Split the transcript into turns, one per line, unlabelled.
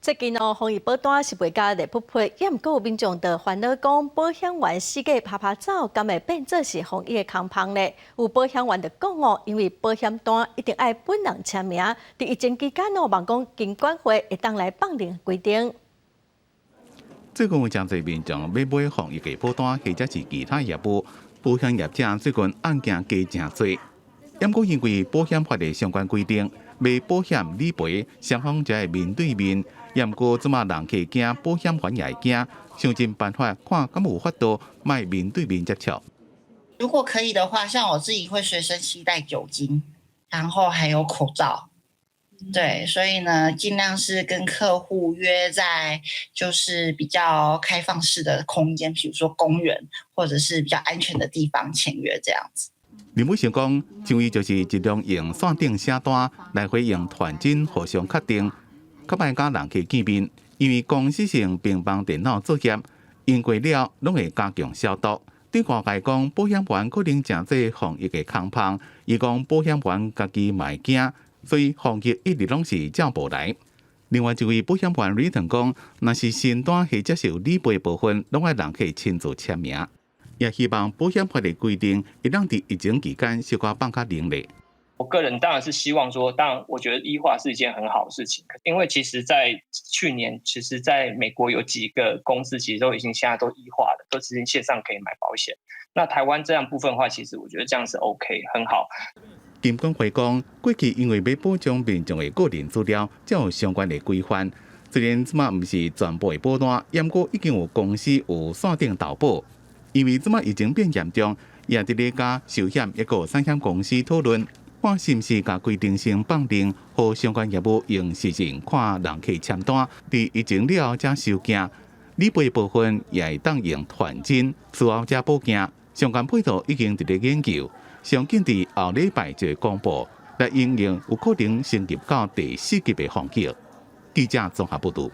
最近防疫保单是袂甲内普配，也毋过有民众的烦恼讲，保险员四界拍走，敢会变做是防疫的空棒呢？有保险员就讲哦，因为保险单一定爱本人签名，伫疫情期间哦，望讲经管会会当来放零规定。
最近有真侪民众要买防疫的保单，或者是其他业务，保险业者最近案件加真多。不过因为保险法的相关规定，买保险理赔双方才会面对面。不过即马人客惊，保险员也会惊，想尽办法看敢有法度，卖面对面接触。
如果可以的话，像我自己会随身携带酒精，然后还有口罩。对，所以呢，尽量是跟客户约在就是比较开放式的空间，比如说公园或者是比较安全的地方签约这样子。
林伟想讲，上意就是尽量用线顶写单，来回用传真互相确定，较歹甲人客见面，因为公司性平板电脑作业，用过了拢会加强消毒。对外界讲，保险员可能真侪防疫的空棒，伊讲保险员家己嘛会惊，所以防疫一直拢是照步来。另外一位保险员李腾讲，若是新单或者是有理赔部分，拢爱人客亲自签名。也希望保险法的规定，会让伫疫情期间小可放较灵活。
我个人当然是希望说，当然我觉得医化是一件很好的事情，因为其实在去年，其实在美国有几个公司其实都已经现在都医化了，都直接线上可以买保险。那台湾这样部分的话，其实我觉得这样是 OK， 很好。
金管会讲，过去因为要保障民众的个人资料，才有相关的规范。虽然即马毋是全部的保单，不过已经有公司有线顶投保。因为即马疫情变严重，也伫咧甲寿险一个产险公司讨论，看是毋是甲规定性放定，互相关业务用实证看人客签单，伫疫情了后才收件。理赔部分也会当用传真，事后才补件。相关配套已经伫咧研究，上紧伫后礼拜就会公布，来应用有可能升级到第4级的防疫。记者综合报道。